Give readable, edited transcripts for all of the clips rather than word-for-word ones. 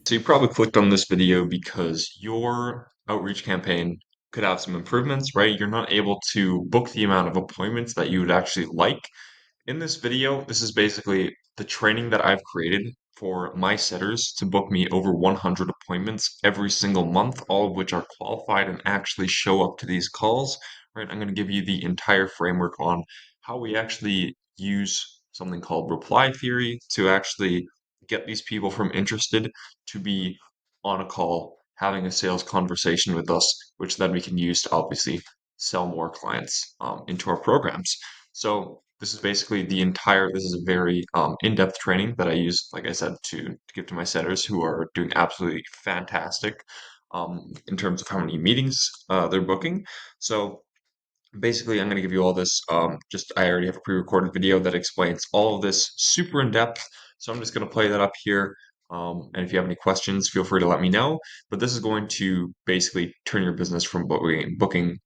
So you probably clicked on this video because your outreach campaign could have some improvements, right? You're not able to book the amount of appointments that you would actually like. In this video, this is basically the training that I've created for my setters to book me over 100 appointments every single month, all of which are qualified and actually show up to these calls, right? I'm going to give you the entire framework on how we actually use something called reply theory to actually get these people from interested to be on a call, having a sales conversation with us, which then we can use to obviously sell more clients into our programs. So this is basically this is a very in-depth training that I use, like I said, to give to my setters who are doing absolutely fantastic in terms of how many meetings they're booking. So basically, I'm going to give you all this. I already have a pre-recorded video that explains all of this super in depth. So I'm just going to play that up here. And if you have any questions, feel free to let me know. But this is going to basically turn your business from booking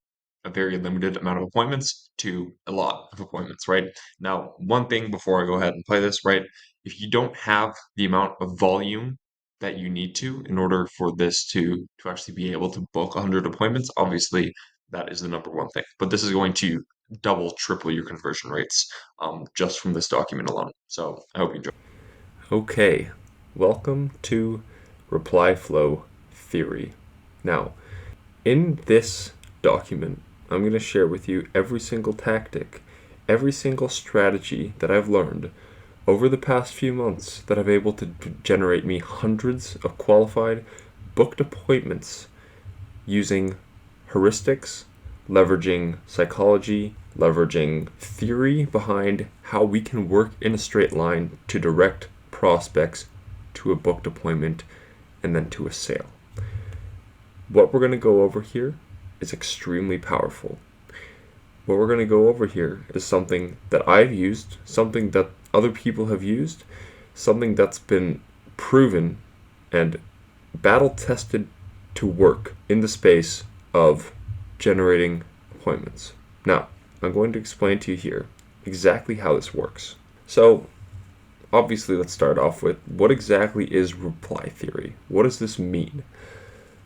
a very limited amount of appointments to a lot of appointments, right? Now, one thing before I go ahead and play this, right? If you don't have the amount of volume that you need to in order for this to actually be able to book 100 appointments, obviously that is the number one thing. But this is going to double, triple your conversion rates just from this document alone. So I hope you enjoy. Okay, welcome to Reply Flow Theory. Now, in this document, I'm going to share with you every single tactic, every single strategy that I've learned over the past few months that have able to generate me hundreds of qualified booked appointments using heuristics, leveraging psychology, leveraging theory behind how we can work in a straight line to direct prospects to a booked appointment and then to a sale. What we're going to go over here is extremely powerful. What we're going to go over here is something that I've used, something that other people have used, something that's been proven and battle tested to work in the space of generating appointments. Now, I'm going to explain to you here exactly how this works. So, obviously, let's start off with what exactly is reply theory? What does this mean?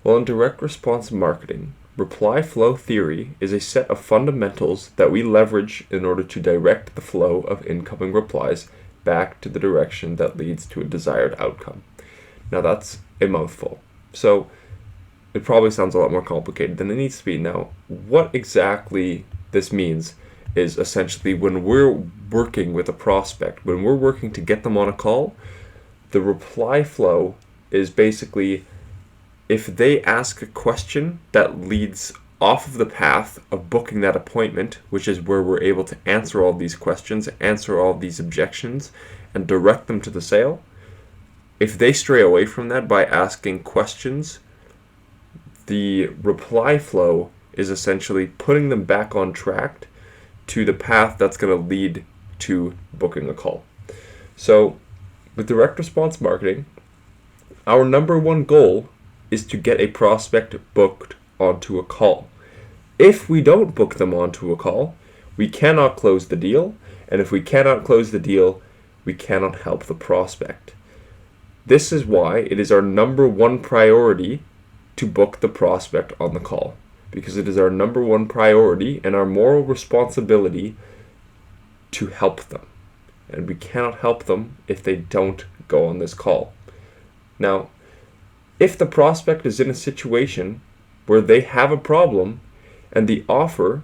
Well, in direct response marketing, reply flow theory is a set of fundamentals that we leverage in order to direct the flow of incoming replies back to the direction that leads to a desired outcome. Now, that's a mouthful. So, it probably sounds a lot more complicated than it needs to be. Now, what exactly this means is essentially when we're working with a prospect, when we're working to get them on a call, the reply flow is basically if they ask a question that leads off of the path of booking that appointment, which is where we're able to answer all these questions, answer all these objections, and direct them to the sale. If they stray away from that by asking questions, the reply flow is essentially putting them back on track to the path that's going to lead to booking a call. So, with direct response marketing, our number one goal is to get a prospect booked onto a call. If we don't book them onto a call, we cannot close the deal, and if we cannot close the deal, we cannot help the prospect. This is why it is our number one priority to book the prospect on the call, because it is our number one priority and our moral responsibility to help them. And we cannot help them if they don't go on this call. Now, if the prospect is in a situation where they have a problem and the offer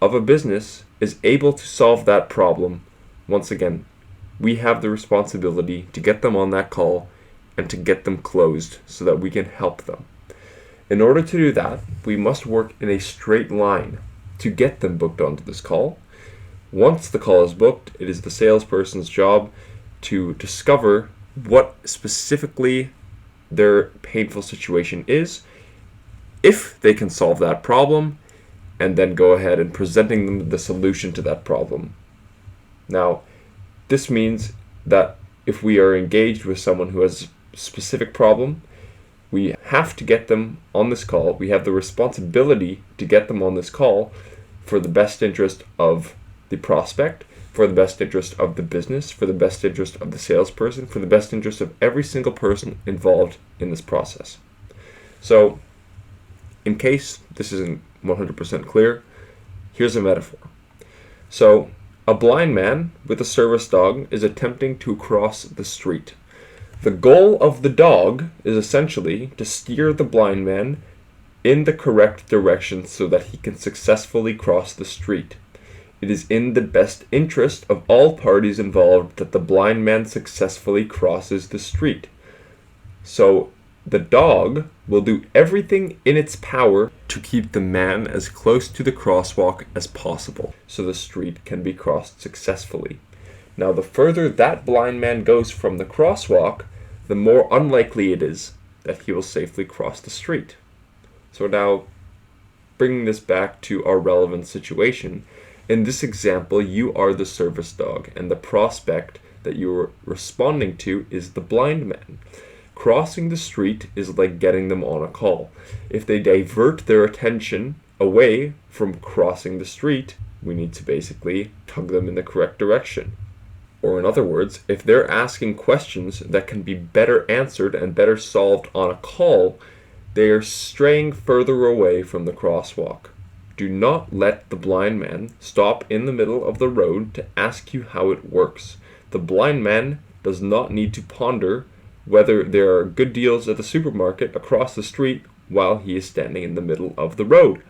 of a business is able to solve that problem, once again, we have the responsibility to get them on that call and to get them closed so that we can help them. In order to do that, we must work in a straight line to get them booked onto this call. Once the call is booked, it is the salesperson's job to discover what specifically their painful situation is, if they can solve that problem, and then go ahead and presenting them the solution to that problem. Now, this means that if we are engaged with someone who has a specific problem, we have to get them on this call. We have the responsibility to get them on this call for the best interest of the prospect, for the best interest of the business, for the best interest of the salesperson, for the best interest of every single person involved in this process. So, in case this isn't 100% clear, here's a metaphor. So, a blind man with a service dog is attempting to cross the street. The goal of the dog is essentially to steer the blind man in the correct direction so that he can successfully cross the street. It is in the best interest of all parties involved that the blind man successfully crosses the street. So, the dog will do everything in its power to keep the man as close to the crosswalk as possible so the street can be crossed successfully. Now, the further that blind man goes from the crosswalk, the more unlikely it is that he will safely cross the street. So now, bringing this back to our relevant situation, in this example, you are the service dog, and the prospect that you're responding to is the blind man. Crossing the street is like getting them on a call. If they divert their attention away from crossing the street, we need to basically tug them in the correct direction. Or in other words, if they're asking questions that can be better answered and better solved on a call, they are straying further away from the crosswalk. Do not let the blind man stop in the middle of the road to ask you how it works. The blind man does not need to ponder whether there are good deals at the supermarket across the street while he is standing in the middle of the road.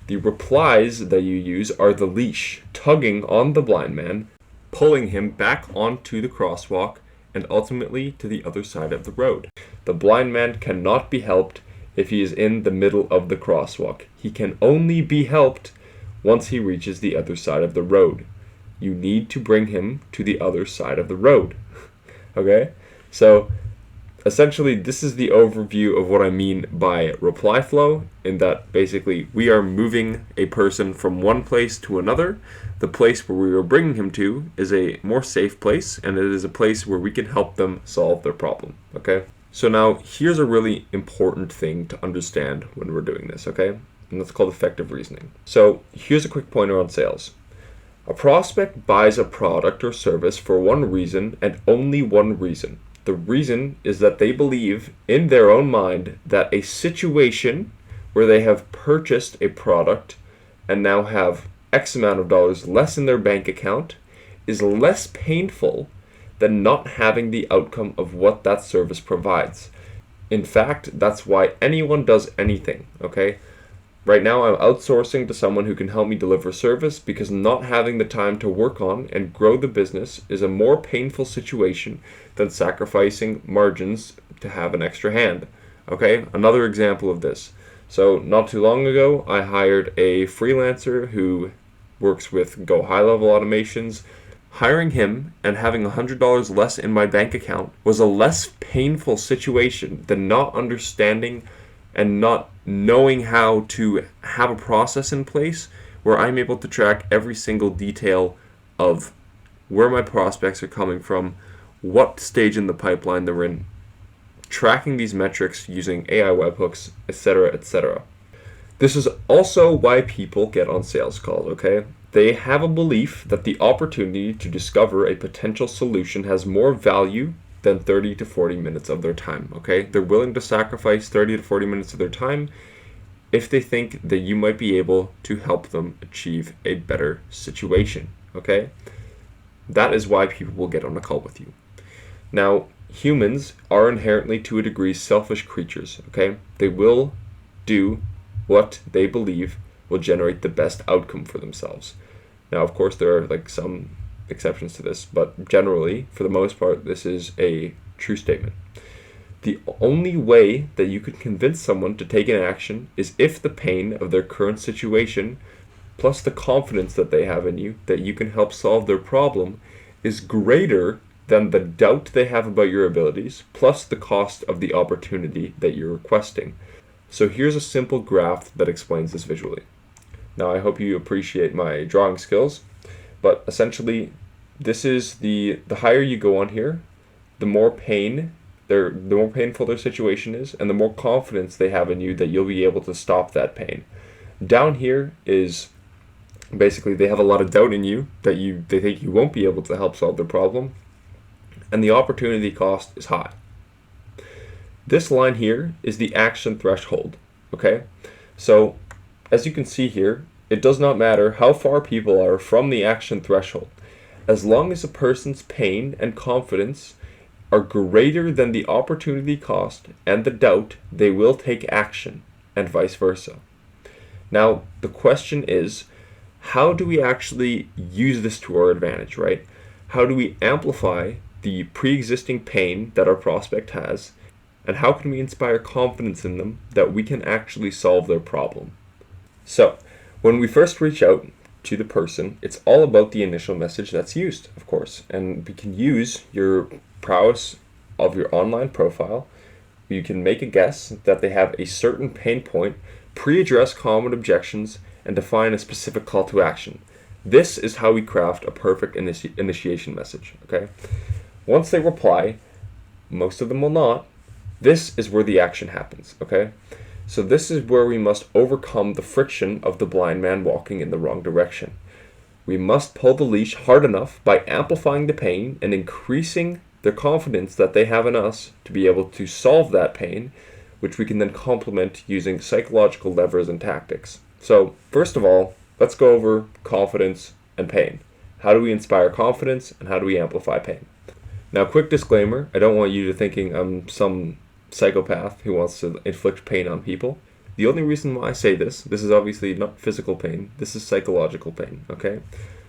The replies that you use are the leash, tugging on the blind man, pulling him back onto the crosswalk, and ultimately to the other side of the road. The blind man cannot be helped if he is in the middle of the crosswalk. He can only be helped once he reaches the other side of the road. You need to bring him to the other side of the road. Okay? So, essentially, this is the overview of what I mean by reply flow, in that basically we are moving a person from one place to another. The place where we are bringing him to is a more safe place, and it is a place where we can help them solve their problem, okay? So now, here's a really important thing to understand when we're doing this, okay? And that's called effective reasoning. So here's a quick pointer on sales. A prospect buys a product or service for one reason and only one reason. The reason is that they believe in their own mind that a situation where they have purchased a product and now have X amount of dollars less in their bank account is less painful than not having the outcome of what that service provides. In fact, that's why anyone does anything, okay? Right now, I'm outsourcing to someone who can help me deliver service because not having the time to work on and grow the business is a more painful situation than sacrificing margins to have an extra hand. Okay, another example of this. So not too long ago, I hired a freelancer who works with Go High Level Automations. Hiring him and having $100 less in my bank account was a less painful situation than not understanding and not knowing how to have a process in place where I'm able to track every single detail of where my prospects are coming from, what stage in the pipeline they're in, tracking these metrics using AI webhooks, etc., etc. This is also why people get on sales calls, okay? They have a belief that the opportunity to discover a potential solution has more value than 30 to 40 minutes of their time, okay? They're willing to sacrifice 30 to 40 minutes of their time if they think that you might be able to help them achieve a better situation, okay? That is why people will get on a call with you. Now, humans are inherently, to a degree, selfish creatures, okay? They will do what they believe will generate the best outcome for themselves. Now, of course, there are some exceptions to this, but generally, for the most part, this is a true statement. The only way that you can convince someone to take an action is if the pain of their current situation, plus the confidence that they have in you, that you can help solve their problem, is greater than the doubt they have about your abilities, plus the cost of the opportunity that you're requesting. So here's a simple graph that explains this visually. Now, I hope you appreciate my drawing skills, but essentially, this is the higher you go on here, the more painful their situation is, and the more confidence they have in you that you'll be able to stop that pain. Down here is Basically, they have a lot of doubt in you that they think you won't be able to help solve their problem, and the opportunity cost is high. This line here is the action threshold, okay? So, as you can see here, it does not matter how far people are from the action threshold. As long as a person's pain and confidence are greater than the opportunity cost and the doubt, they will take action, and vice versa. Now, the question is, how do we actually use this to our advantage, right? How do we amplify the pre-existing pain that our prospect has, and how can we inspire confidence in them that we can actually solve their problem? So, when we first reach out to the person, it's all about the initial message that's used, of course, and we can use your prowess of your online profile. You can make a guess that they have a certain pain point, pre-address common objections, and define a specific call to action. This is how we craft a perfect initiation message, okay? Once they reply, most of them will not, this is where the action happens, okay? So this is where we must overcome the friction of the blind man walking in the wrong direction. We must pull the leash hard enough by amplifying the pain and increasing their confidence that they have in us to be able to solve that pain, which we can then complement using psychological levers and tactics. So first of all, let's go over confidence and pain. How do we inspire confidence and how do we amplify pain? Now, quick disclaimer, I don't want you to thinking I'm some psychopath who wants to inflict pain on people. The only reason why I say this is obviously not physical pain, this is psychological pain, okay?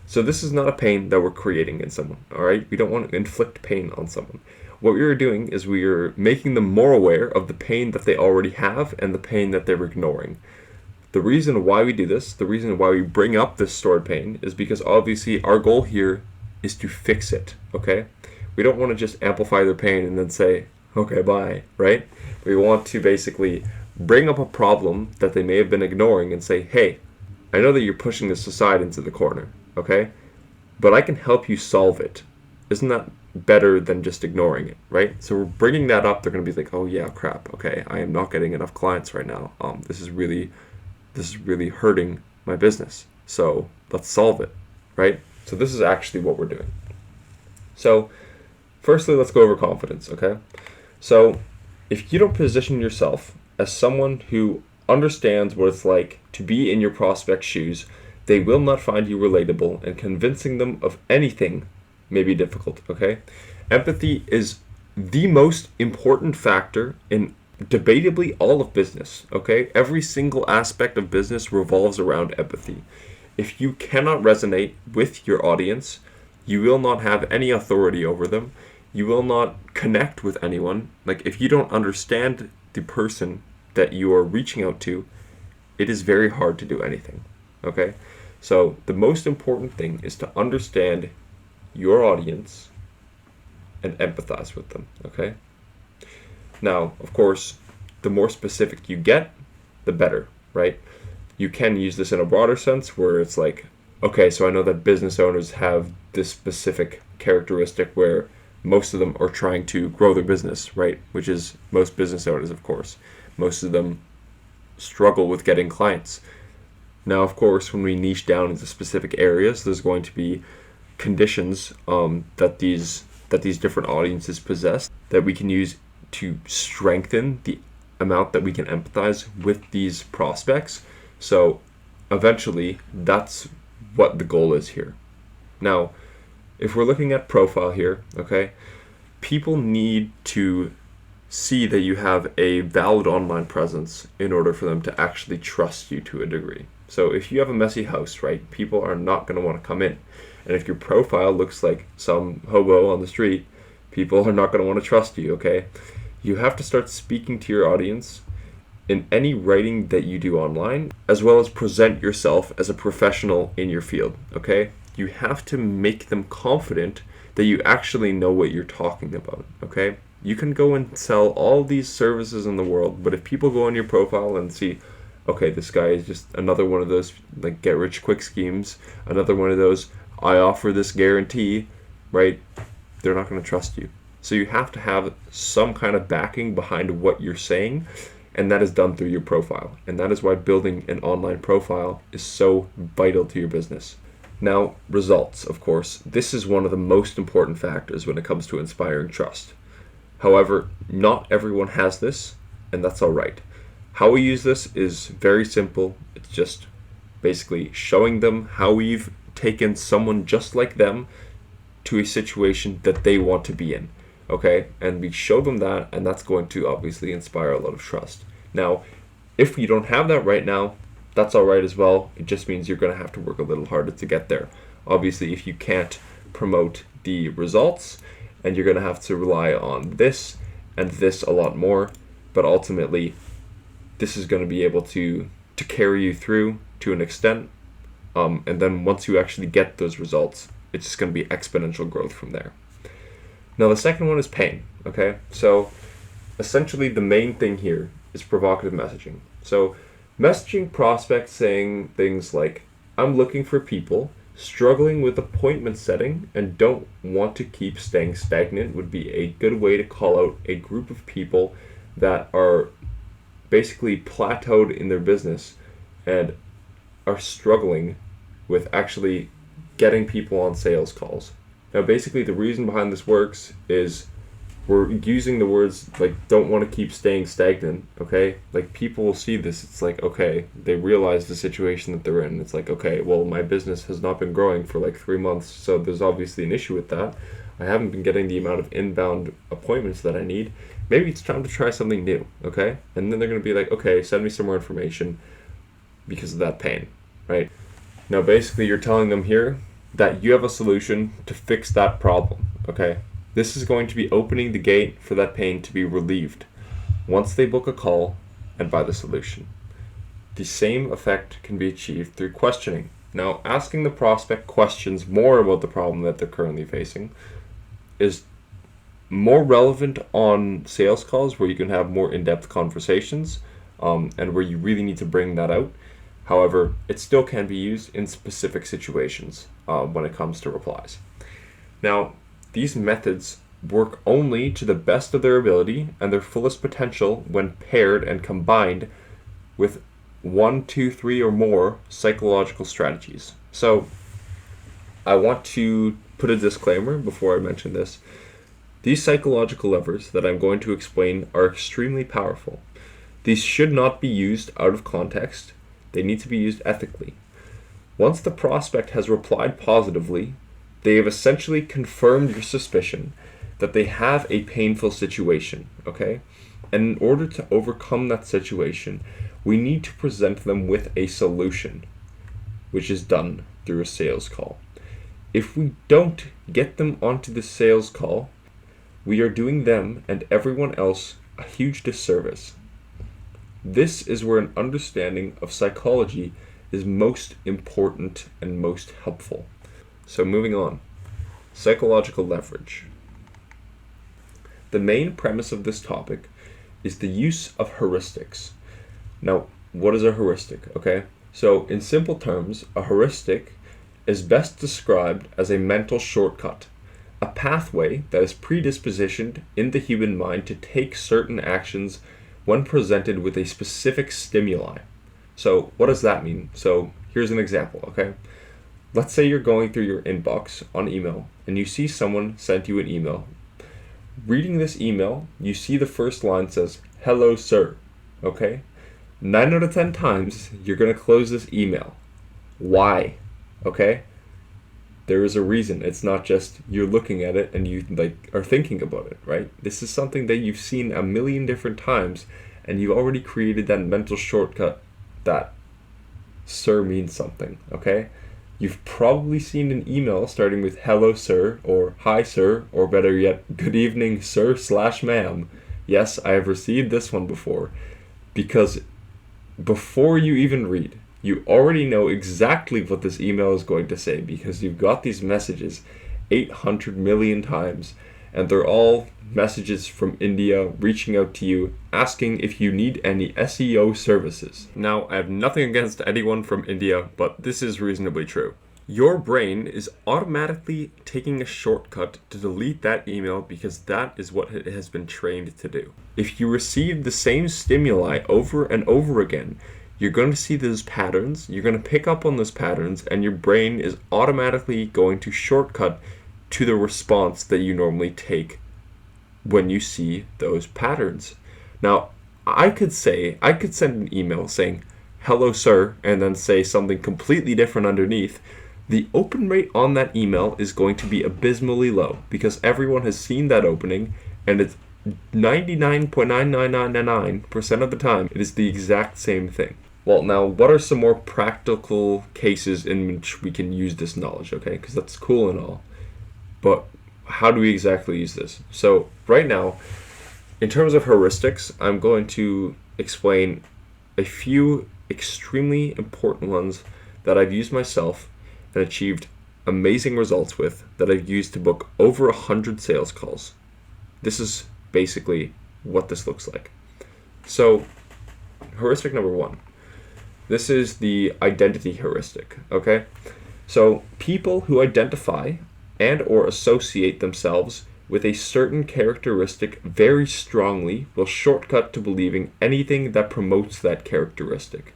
So this is not a pain that we're creating in someone, all right? We don't want to inflict pain on someone. What we are doing is we are making them more aware of the pain that they already have and the pain that they're ignoring. The reason why we do this, the reason why we bring up this stored pain is because obviously our goal here is to fix it, okay? We don't want to just amplify their pain and then say, okay, bye, right? We want to basically bring up a problem that they may have been ignoring and say, hey, I know that you're pushing this aside into the corner, okay? But I can help you solve it. Isn't that better than just ignoring it, right? So we're bringing that up. They're going to be like, oh yeah, crap, okay, I am not getting enough clients right now. This is really hurting my business. So let's solve it, right? So this is actually what we're doing. So firstly, let's go over confidence, okay? So if you don't position yourself as someone who understands what it's like to be in your prospect's shoes, they will not find you relatable, and convincing them of anything may be difficult, okay? Empathy is the most important factor in debatably all of business, okay? Every single aspect of business revolves around empathy. If you cannot resonate with your audience, you will not have any authority over them. You will not connect with anyone. Like, if you don't understand the person that you are reaching out to, it is very hard to do anything, okay? So the most important thing is to understand your audience and empathize with them, okay? Now, of course, the more specific you get, the better, right? You can use this in a broader sense where it's like, okay, so I know that business owners have this specific characteristic where most of them are trying to grow their business, right? Which is most business owners, of course. Most of them struggle with getting clients. Now, of course, when we niche down into specific areas, there's going to be conditions that these different audiences possess that we can use to strengthen the amount that we can empathize with these prospects. So eventually, that's what the goal is here. Now, if we're looking at profile here, okay, people need to see that you have a valid online presence in order for them to actually trust you to a degree. So if you have a messy house, right, people are not going to want to come in. And if your profile looks like some hobo on the street, people are not going to want to trust you, okay? You have to start speaking to your audience in any writing that you do online, as well as present yourself as a professional in your field, okay? You have to make them confident that you actually know what you're talking about, okay? You can go and sell all these services in the world, but if people go on your profile and see, okay, this guy is just another one of those like get rich quick schemes, another one of those I offer this guarantee, right? They're not going to trust you. So you have to have some kind of backing behind what you're saying and that is done through your profile. And that is why building an online profile is so vital to your business. Now, results, of course. This is one of the most important factors when it comes to inspiring trust. However, not everyone has this, and that's all right. How we use this is very simple. It's just basically showing them how we've taken someone just like them to a situation that they want to be in. Okay, and we show them that, and that's going to obviously inspire a lot of trust. Now, if you don't have that right now, that's all right as well. It just means you're going to have to work a little harder to get there. Obviously, if you can't promote the results, and you're going to have to rely on this and this a lot more, but ultimately, this is going to be able to carry you through to an extent, and then once you actually get those results, it's just going to be exponential growth from there. Now, the second one is pain, okay? So, essentially, the main thing here is provocative messaging. So, messaging prospects saying things like, I'm looking for people struggling with appointment setting and don't want to keep staying stagnant would be a good way to call out a group of people that are basically plateaued in their business and are struggling with actually getting people on sales calls. Now, basically, the reason behind this works is we're using the words like don't want to keep staying stagnant, okay? Like, people will see this. It's like, okay, they realize the situation that they're in. It's like, okay, well, my business has not been growing for like 3 months, so there's obviously an issue with that. I haven't been getting the amount of inbound appointments that I need. Maybe it's time to try something new, okay? And then they're going to be like, okay, send me some more information because of that pain, right? Now, basically, you're telling them here that you have a solution to fix that problem, okay? This is going to be opening the gate for that pain to be relieved once they book a call and buy the solution. The same effect can be achieved through questioning. Now, asking the prospect questions more about the problem that they're currently facing is more relevant on sales calls where you can have more in-depth conversations and where you really need to bring that out. However, it still can be used in specific situations when it comes to replies. Now, these methods work only to the best of their ability and their fullest potential when paired and combined with 1, 2, 3, or more psychological strategies. So, I want to put a disclaimer before I mention this. These psychological levers that I'm going to explain are extremely powerful. These should not be used out of context. They need to be used ethically. Once the prospect has replied positively, they have essentially confirmed your suspicion that they have a painful situation, okay? And in order to overcome that situation, we need to present them with a solution, which is done through a sales call. If we don't get them onto the sales call, we are doing them and everyone else a huge disservice. This is where an understanding of psychology is most important and most helpful. So moving on, psychological leverage. The main premise of this topic is the use of heuristics. Now, what is a heuristic? Okay, so in simple terms, a heuristic is best described as a mental shortcut, a pathway that is predispositioned in the human mind to take certain actions when presented with a specific stimuli. So what does that mean? So here's an example, okay? Let's say you're going through your inbox on email and you see someone sent you an email. Reading this email, you see the first line says, "Hello, sir," okay? 9 out of 10 times, you're going to close this email. Why? Okay? There is a reason. It's not just you're looking at it and you are thinking about it, right? This is something that you've seen a million different times and you've already created that mental shortcut that sir means something, okay? You've probably seen an email starting with "Hello, sir," or "Hi, sir," or better yet, "Good evening, sir/ma'am." Yes, I have received this one before, because before you even read, you already know exactly what this email is going to say because you've got these messages 800 million times and they're all messages from India reaching out to you asking if you need any SEO services. Now, I have nothing against anyone from India, but this is reasonably true. Your brain is automatically taking a shortcut to delete that email because that is what it has been trained to do. If you receive the same stimuli over and over again, you're going to see those patterns, you're going to pick up on those patterns, and your brain is automatically going to shortcut to the response that you normally take when you see those patterns. Now, I could send an email saying, "Hello, sir," and then say something completely different underneath. The open rate on that email is going to be abysmally low because everyone has seen that opening, and it's 99.99999% of the time, it is the exact same thing. Well, now, what are some more practical cases in which we can use this knowledge, okay? Because that's cool and all. But how do we exactly use this? So, right now, in terms of heuristics, I'm going to explain a few extremely important ones that I've used myself and achieved amazing results with, that I've used to book over 100 sales calls. This is basically what this looks like. So, heuristic number one. This is the identity heuristic, okay? So, people who identify and or associate themselves with a certain characteristic very strongly will shortcut to believing anything that promotes that characteristic.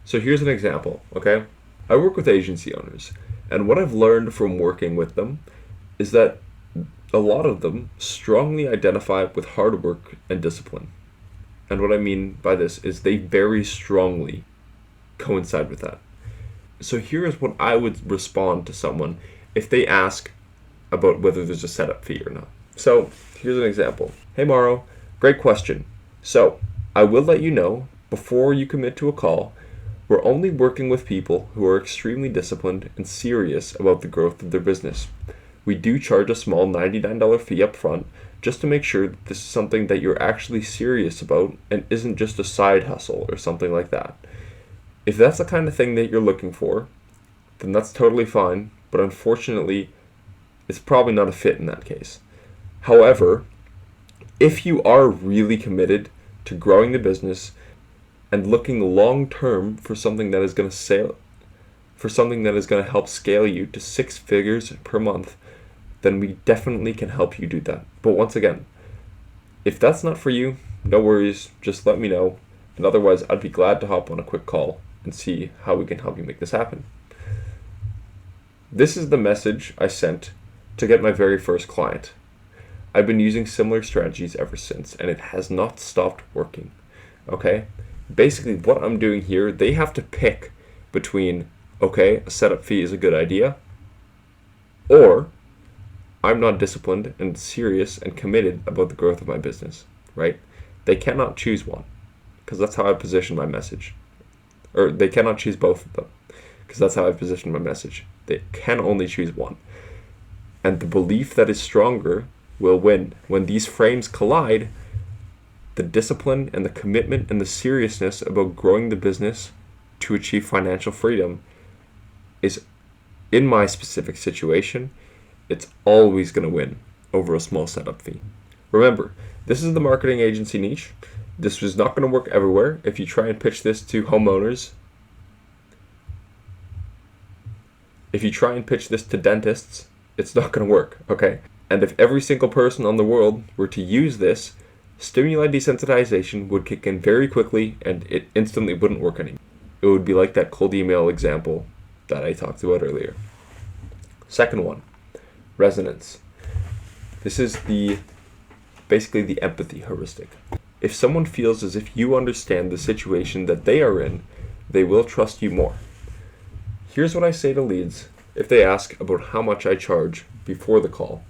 So here's an example, okay? I work with agency owners, and what I've learned from working with them is that a lot of them strongly identify with hard work and discipline. And what I mean by this is they very strongly coincide with that. So here's what I would respond to someone if they ask about whether there's a setup fee or not. So here's an example. "Hey Mauro, great question. So I will let you know before you commit to a call, we're only working with people who are extremely disciplined and serious about the growth of their business. We do charge a small $99 fee up front just to make sure that this is something that you're actually serious about and isn't just a side hustle or something like that. If that's the kind of thing that you're looking for, then that's totally fine, but unfortunately, it's probably not a fit in that case. However, if you are really committed to growing the business and looking long term for something that is going to help scale you to 6 figures per month, then we definitely can help you do that. But once again, if that's not for you, no worries, just let me know. And otherwise, I'd be glad to hop on a quick call and see how we can help you make this happen. This is the message I sent to get my very first client. I've been using similar strategies ever since, and it has not stopped working. Okay? Basically, what I'm doing here, they have to pick between, okay, a setup fee is a good idea, or I'm not disciplined and serious and committed about the growth of my business, right? They cannot choose one, because that's how I position my message. Or they cannot choose both of them, because that's how I position my message. They can only choose one. And the belief that is stronger will win. When these frames collide, the discipline and the commitment and the seriousness about growing the business to achieve financial freedom is, in my specific situation, it's always going to win over a small setup fee. Remember, this is the marketing agency niche. This is not going to work everywhere. If you try and pitch this to homeowners, if you try and pitch this to dentists, it's not going to work, okay? And if every single person on the world were to use this, stimuli desensitization would kick in very quickly and it instantly wouldn't work anymore. It would be like that cold email example that I talked about earlier. Second one, resonance. This is basically the empathy heuristic. If someone feels as if you understand the situation that they are in, they will trust you more. Here's what I say to leads if they ask about how much I charge before the call.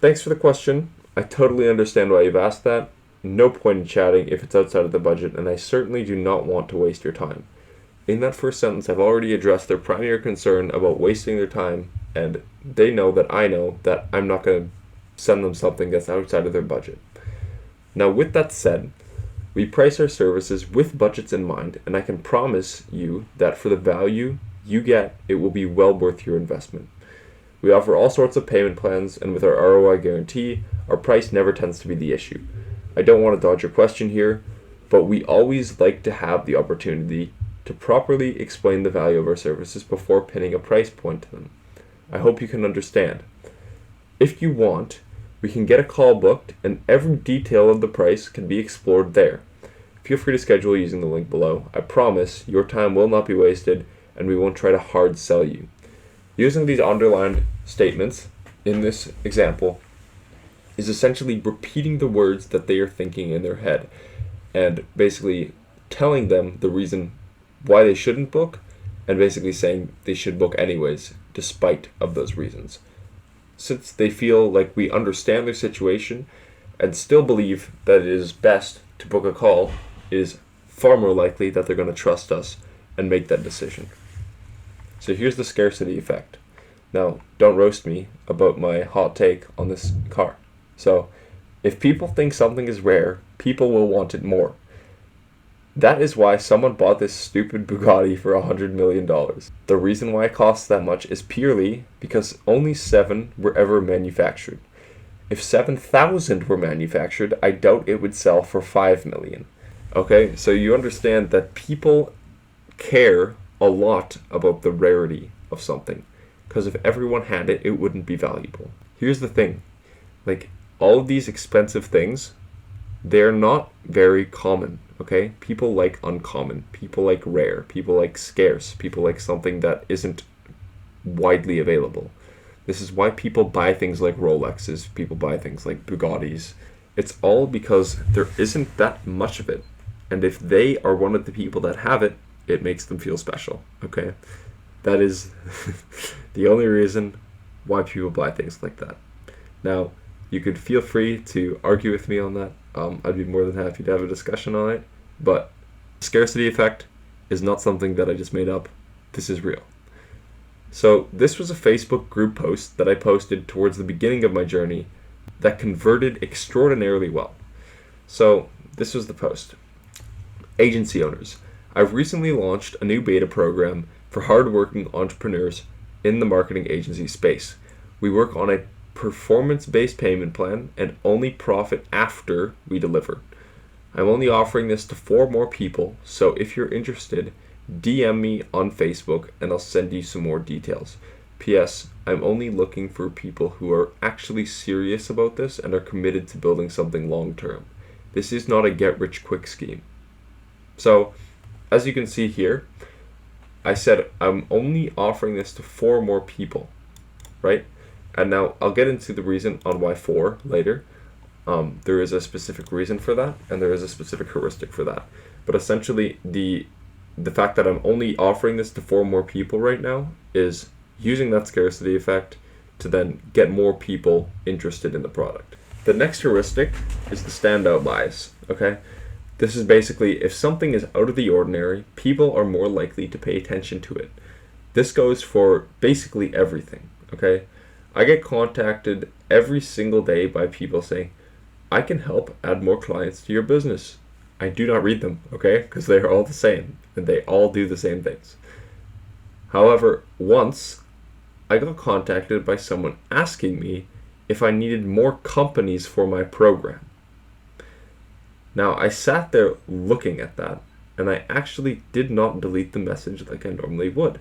Thanks for the question. I totally understand why you've asked that. No point in chatting if it's outside of the budget, and I certainly do not want to waste your time. In that first sentence, I've already addressed their primary concern about wasting their time, and they know that I know that I'm not going to send them something that's outside of their budget. Now, with that said, we price our services with budgets in mind, and I can promise you that for the value you get, it will be well worth your investment. We offer all sorts of payment plans, and with our ROI guarantee, our price never tends to be the issue. I don't want to dodge your question here, but we always like to have the opportunity to properly explain the value of our services before pinning a price point to them. I hope you can understand. If you want, we can get a call booked and every detail of the price can be explored there. Feel free to schedule using the link below. I promise your time will not be wasted and we won't try to hard sell you. Using these underlined statements in this example is essentially repeating the words that they are thinking in their head and basically telling them the reason why they shouldn't book and basically saying they should book anyways despite of those reasons. Since they feel like we understand their situation and still believe that it is best to book a call, it is far more likely that they're going to trust us and make that decision. So here's the scarcity effect. Now, don't roast me about my hot take on this car. So, if people think something is rare, people will want it more. That is why someone bought this stupid Bugatti for $100 million. The reason why it costs that much is purely because only 7 were ever manufactured. If 7,000 were manufactured, I doubt it would sell for $5 million. Okay, so you understand that people care a lot about the rarity of something. Because if everyone had it, it wouldn't be valuable. Here's the thing. Like, all of these expensive things, they're not very common. Okay, people like uncommon, people like rare, people like scarce, people like something that isn't widely available. This is why people buy things like Rolexes, people buy things like Bugattis. It's all because there isn't that much of it. And if they are one of the people that have it, it makes them feel special. Okay, that is the only reason why people buy things like that. Now, you could feel free to argue with me on that. I'd be more than happy to have a discussion on it. But scarcity effect is not something that I just made up. This is real. So this was a Facebook group post that I posted towards the beginning of my journey that converted extraordinarily well. So this was the post. Agency owners, I've recently launched a new beta program for hardworking entrepreneurs in the marketing agency space. We work on a performance-based payment plan and only profit after we deliver. I'm only offering this to 4 more people, so if you're interested, DM me on Facebook and I'll send you some more details. P.S. I'm only looking for people who are actually serious about this and are committed to building something long-term. This is not a get-rich-quick scheme. So, as you can see here, I said I'm only offering this to 4 more people, right? And now I'll get into the reason on why 4 later. There is a specific reason for that, and there is a specific heuristic for that. But essentially, the fact that I'm only offering this to 4 more people right now is using that scarcity effect to then get more people interested in the product. The next heuristic is the standout bias, okay? This is basically, if something is out of the ordinary, people are more likely to pay attention to it. This goes for basically everything, okay? I get contacted every single day by people saying, I can help add more clients to your business. I do not read them, okay? Because they are all the same, and they all do the same things. However, once I got contacted by someone asking me if I needed more companies for my program. Now, I sat there looking at that, and I actually did not delete the message like I normally would.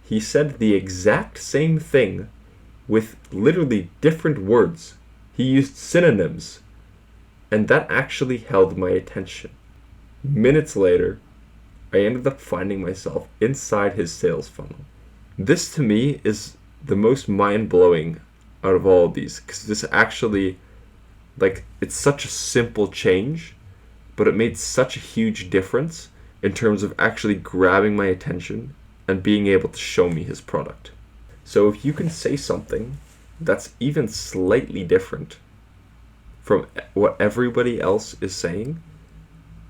He said the exact same thing with literally different words. He used synonyms, and that actually held my attention. Minutes later, I ended up finding myself inside his sales funnel. This to me is the most mind-blowing out of all of these, because this actually, it's such a simple change, but it made such a huge difference in terms of actually grabbing my attention and being able to show me his product. So if you can say something that's even slightly different from what everybody else is saying,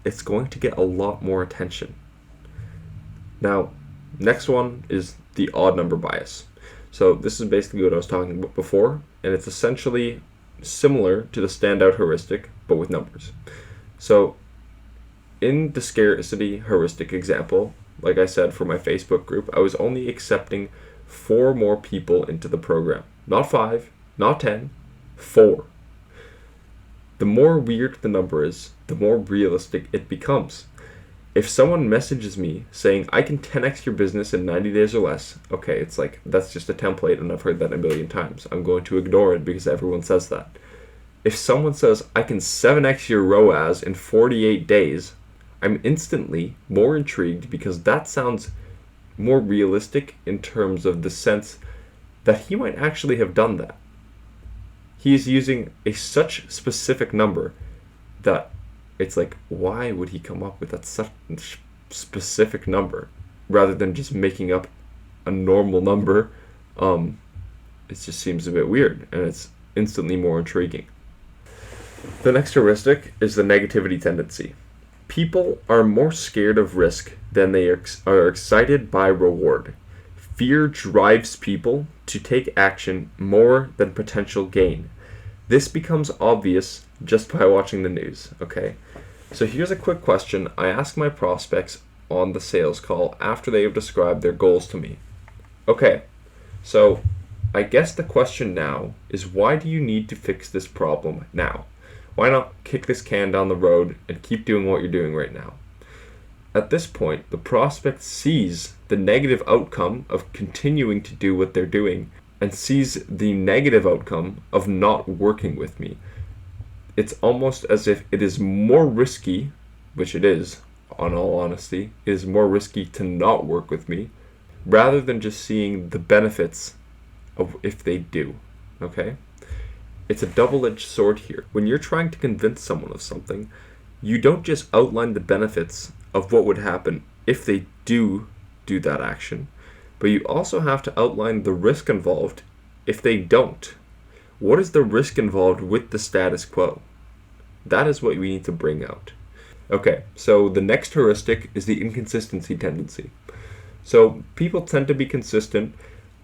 it's going to get a lot more attention. Now, next one is the odd number bias. So this is basically what I was talking about before, and it's essentially similar to the standout heuristic, but with numbers. So in the scarcity heuristic example, like I said for my Facebook group, I was only accepting 4 more people into the program. Not 5, not 10, 4. The more weird the number is, the more realistic it becomes. If someone messages me saying, I can 10x your business in 90 days or less, okay, it's like, that's just a template and I've heard that a million times. I'm going to ignore it because everyone says that. If someone says, I can 7x your ROAS in 48 days, I'm instantly more intrigued because that sounds more realistic in terms of the sense that he might actually have done that. He is using such specific number that it's like, why would he come up with that such specific number rather than just making up a normal number? It just seems a bit weird, and it's instantly more intriguing. The next heuristic is the negativity tendency. People are more scared of risk than they are excited by reward. Fear drives people to take action more than potential gain. This becomes obvious just by watching the news, okay? So here's a quick question I ask my prospects on the sales call after they have described their goals to me. Okay, so I guess the question now is, why do you need to fix this problem now? Why not kick this can down the road and keep doing what you're doing right now? At this point, the prospect sees the negative outcome of continuing to do what they're doing and sees the negative outcome of not working with me. It's almost as if it is more risky, which it is, on all honesty, it is more risky to not work with me rather than just seeing the benefits of if they do, okay? It's a double-edged sword here. When you're trying to convince someone of something, you don't just outline the benefits of what would happen if they do that action, but you also have to outline the risk involved if they don't. What is the risk involved with the status quo? That is what we need to bring out. Okay, so the next heuristic is the inconsistency tendency. So people tend to be consistent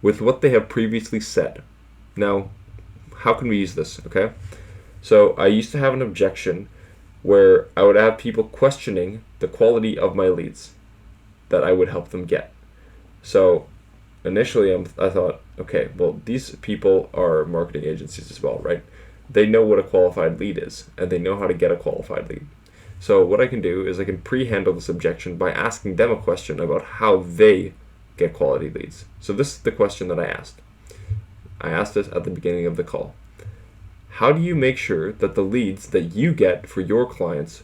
with what they have previously said. Now, how can we use this, okay? So I used to have an objection where I would have people questioning the quality of my leads that I would help them get. So initially I thought, okay, well, these people are marketing agencies as well, right? They know what a qualified lead is, and they know how to get a qualified lead. So what I can do is I can pre-handle this objection by asking them a question about how they get quality leads. So this is the question that I asked. I asked this at the beginning of the call. How do you make sure that the leads that you get for your clients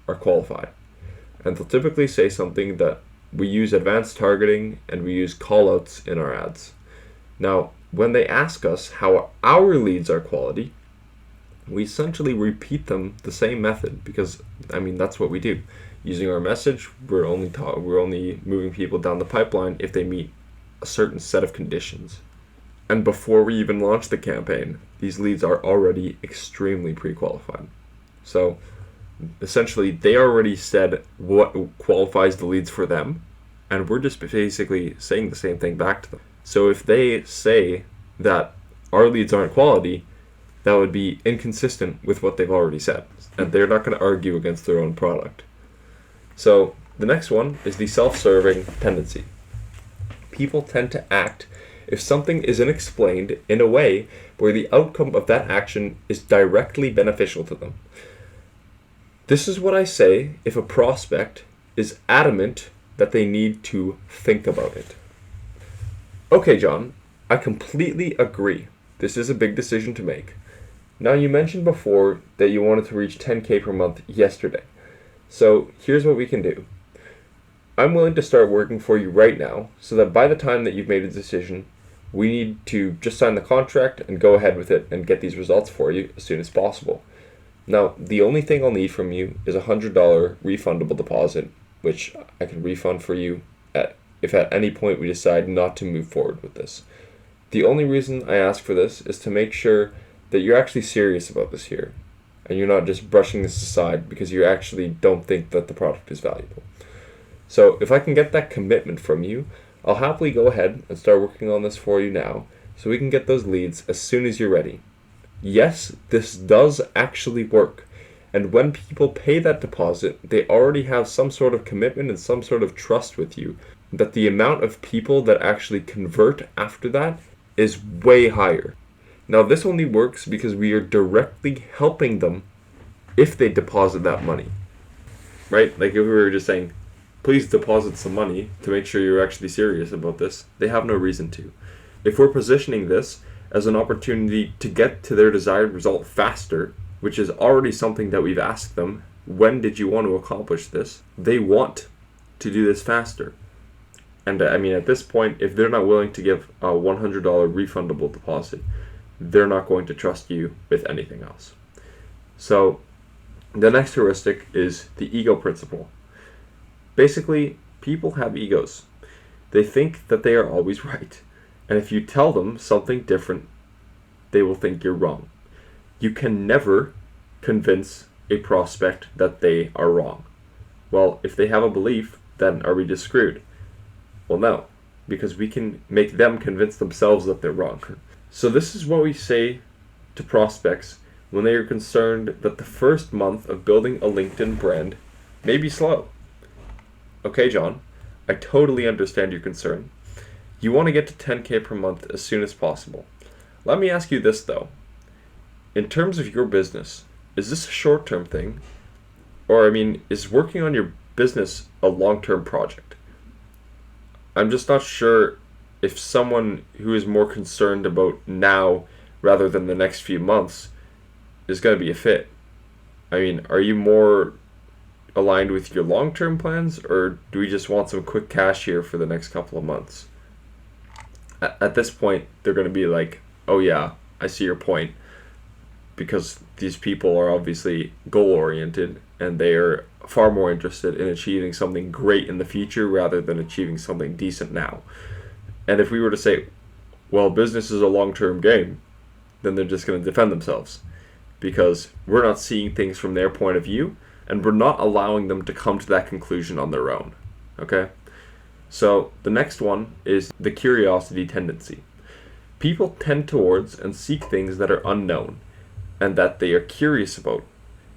are qualified? And they'll typically say something that we use advanced targeting and we use callouts in our ads. Now, when they ask us how our leads are quality, we essentially repeat them the same method because, I mean, that's what we do. Using our message, we're only moving people down the pipeline if they meet a certain set of conditions. And before we even launch the campaign, these leads are already extremely pre-qualified. So essentially, they already said what qualifies the leads for them, and we're just basically saying the same thing back to them. So if they say that our leads aren't quality, that would be inconsistent with what they've already said, and they're not going to argue against their own product. So the next one is the self-serving tendency. People tend to act if something isn't explained in a way where the outcome of that action is directly beneficial to them. This is what I say if a prospect is adamant that they need to think about it. Okay, John, I completely agree. This is a big decision to make. Now, you mentioned before that you wanted to reach 10K per month yesterday. So here's what we can do. I'm willing to start working for you right now so that by the time that you've made a decision, we need to just sign the contract and go ahead with it and get these results for you as soon as possible. Now, the only thing I'll need from you is a $100 refundable deposit, which I can refund for you if at any point we decide not to move forward with this. The only reason I ask for this is to make sure that you're actually serious about this here, and you're not just brushing this aside because you actually don't think that the product is valuable. So if I can get that commitment from you, I'll happily go ahead and start working on this for you now so we can get those leads as soon as you're ready. Yes, this does actually work. And when people pay that deposit, they already have some sort of commitment and some sort of trust with you that the amount of people that actually convert after that is way higher. Now, this only works because we are directly helping them if they deposit that money, right? Like if we were just saying, please deposit some money to make sure you're actually serious about this. They have no reason to. If we're positioning this as an opportunity to get to their desired result faster, which is already something that we've asked them, when did you want to accomplish this? They want to do this faster. And I mean, at this point, if they're not willing to give a $100 refundable deposit, they're not going to trust you with anything else. So the next heuristic is the ego principle. Basically, people have egos. They think that they are always right. And if you tell them something different, they will think you're wrong. You can never convince a prospect that they are wrong. Well, if they have a belief, then are we just screwed? Well, no, because we can make them convince themselves that they're wrong. So this is what we say to prospects when they are concerned that the first month of building a LinkedIn brand may be slow. Okay, John, I totally understand your concern. You want to get to 10K per month as soon as possible. Let me ask you this though. In terms of your business, is this a short-term thing? Or, is working on your business a long-term project? I'm just not sure if someone who is more concerned about now rather than the next few months is going to be a fit. Are you more aligned with your long-term plans, or do we just want some quick cash here for the next couple of months? At this point, they're going to be like, oh yeah, I see your point, because these people are obviously goal-oriented and they are far more interested in achieving something great in the future rather than achieving something decent now. And if we were to say, well, business is a long-term game, then they're just going to defend themselves, because we're not seeing things from their point of view and we're not allowing them to come to that conclusion on their own. Okay? So the next one is the curiosity tendency. People tend towards and seek things that are unknown and that they are curious about.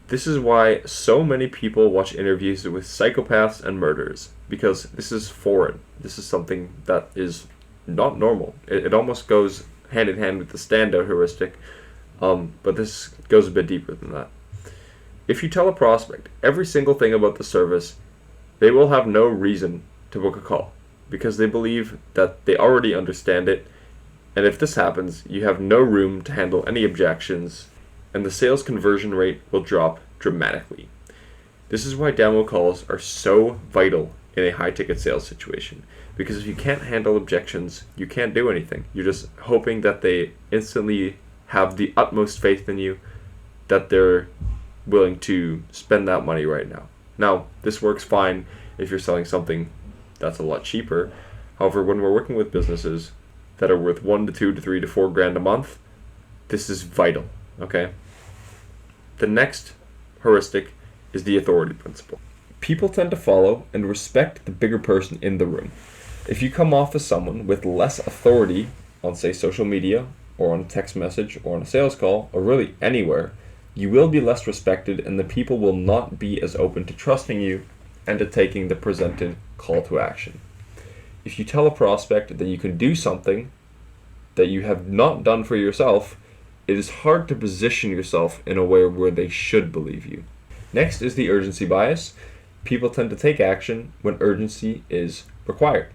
This is why so many people watch interviews with psychopaths and murderers, because this is foreign. This is something that is not normal. It almost goes hand in hand with the standout heuristic, but this goes a bit deeper than that. If you tell a prospect every single thing about the service, they will have no reason to book a call, because they believe that they already understand it, and if this happens, you have no room to handle any objections, and the sales conversion rate will drop dramatically. This is why demo calls are so vital in a high-ticket sales situation, because if you can't handle objections, you can't do anything. You're just hoping that they instantly have the utmost faith in you, that they're willing to spend that money right now. Now, this works fine if you're selling something that's a lot cheaper. However, when we're working with businesses that are worth 1 to 2 to 3 to 4 grand a month, this is vital, okay? The next heuristic is the authority principle. People tend to follow and respect the bigger person in the room. If you come off as someone with less authority on, say, social media, or on a text message, or on a sales call, or really anywhere, you will be less respected, and the people will not be as open to trusting you and to taking the presented call to action. If you tell a prospect that you can do something that you have not done for yourself, it is hard to position yourself in a way where they should believe you. Next is the urgency bias. People tend to take action when urgency is required.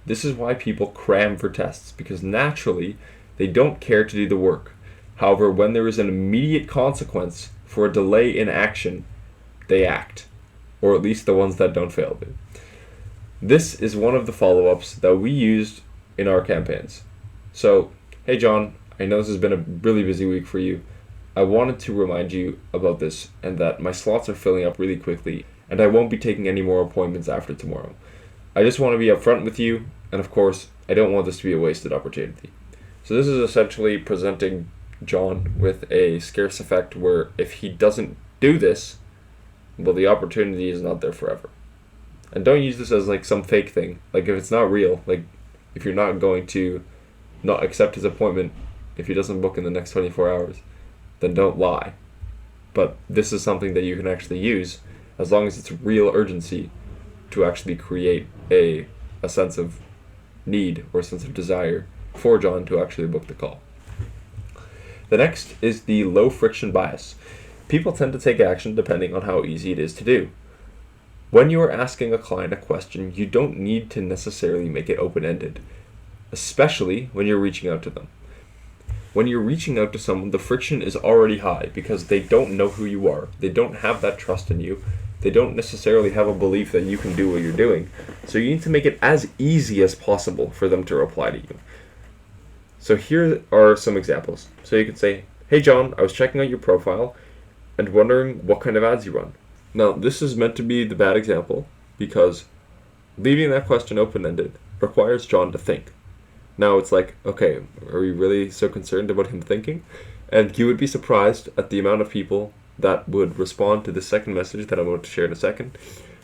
This is why people cram for tests, because naturally they don't care to do the work. However, when there is an immediate consequence for a delay in action, they act, or at least the ones that don't fail do. This is one of the follow-ups that we used in our campaigns. So, hey John, I know this has been a really busy week for you. I wanted to remind you about this, and that my slots are filling up really quickly, and I won't be taking any more appointments after tomorrow. I just want to be upfront with you, and of course, I don't want this to be a wasted opportunity. So this is essentially presenting John with a scarce effect where if he doesn't do this, well, the opportunity is not there forever. And don't use this as like some fake thing. Like if it's not real, like if you're not going to not accept his appointment if he doesn't book in the next 24 hours, then don't lie. But this is something that you can actually use as long as it's real urgency to actually create a sense of need or sense of desire for John to actually book the call. The next is the low friction bias. People tend to take action depending on how easy it is to do. When you are asking a client a question, you don't need to necessarily make it open-ended, especially when you're reaching out to them. When you're reaching out to someone, the friction is already high because they don't know who you are. They don't have that trust in you. They don't necessarily have a belief that you can do what you're doing. So you need to make it as easy as possible for them to reply to you. So here are some examples. So you could say, "Hey John, I was checking out your profile and wondering what kind of ads you run." Now, this is meant to be the bad example because leaving that question open-ended requires John to think. Now it's like, okay, are we really so concerned about him thinking? And you would be surprised at the amount of people that would respond to the second message that I'm going to share in a second,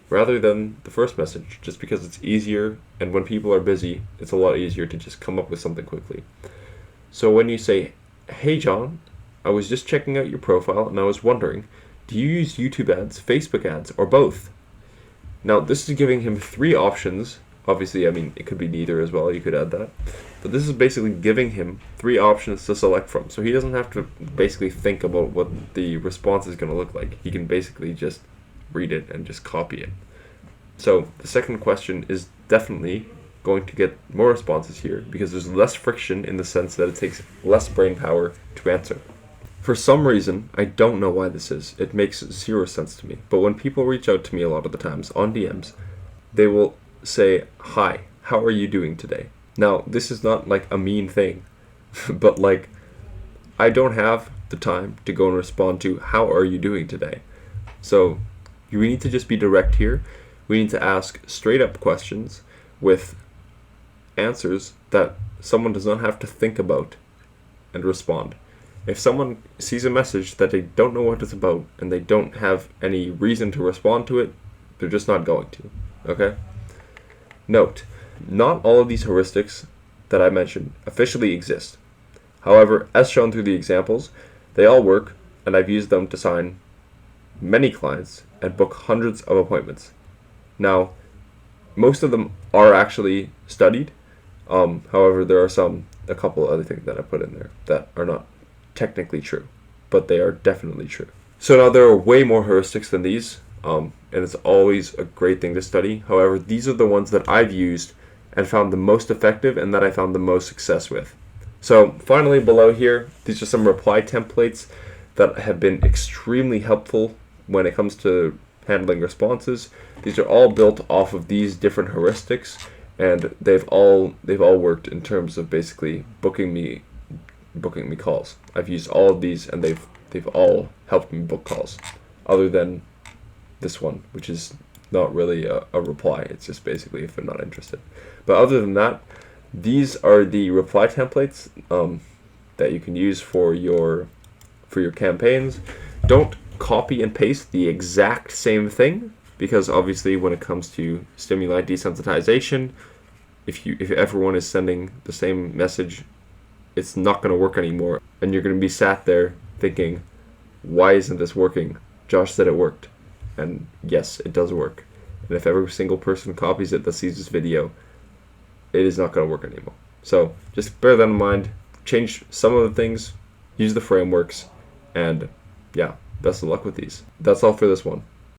rather than the first message, just because it's easier, and when people are busy, it's a lot easier to just come up with something quickly. So when you say, "Hey John, I was just checking out your profile and I was wondering, do you use YouTube ads, Facebook ads, or both?" Now this is giving him three options. Obviously, I mean, it could be neither as well, you could add that. But this is basically giving him three options to select from. So he doesn't have to basically think about what the response is going to look like. He can basically just read it and just copy it. So the second question is definitely going to get more responses here because there's less friction in the sense that it takes less brain power to answer. For some reason, I don't know why this is. It makes zero sense to me. But when people reach out to me a lot of the times on DMs, they will say, "Hi, how are you doing today?" Now, this is not like a mean thing, but like, I don't have the time to go and respond to, "How are you doing today?" So we need to just be direct here. We need to ask straight up questions with answers that someone does not have to think about and respond. If someone sees a message that they don't know what it's about and they don't have any reason to respond to it, they're just not going to. Okay? Note, not all of these heuristics that I mentioned officially exist. However, as shown through the examples, they all work, and I've used them to sign many clients and book hundreds of appointments. Now, most of them are actually studied. However, there are a couple other things that I put in there that are not technically true, but they are definitely true. So now there are way more heuristics than these, and it's always a great thing to study. However, these are the ones that I've used and found the most effective and that I found the most success with. So finally, below here, these are some reply templates that have been extremely helpful when it comes to handling responses. These are all built off of these different heuristics, and they've all worked in terms of basically booking me calls. I've used all of these, and they've all helped me book calls, other than this one, which is not really a reply. It's just basically if they're not interested. But other than that, these are the reply templates that you can use for your campaigns. Don't copy and paste the exact same thing, because obviously when it comes to stimuli desensitization, if everyone is sending the same message, it's not going to work anymore, and you're going to be sat there thinking, "Why isn't this working? Josh said it worked." And yes, it does work. And if every single person copies it that sees this video, it is not going to work anymore. So just bear that in mind. Change some of the things, use the frameworks, and yeah, best of luck with these. That's all for this one.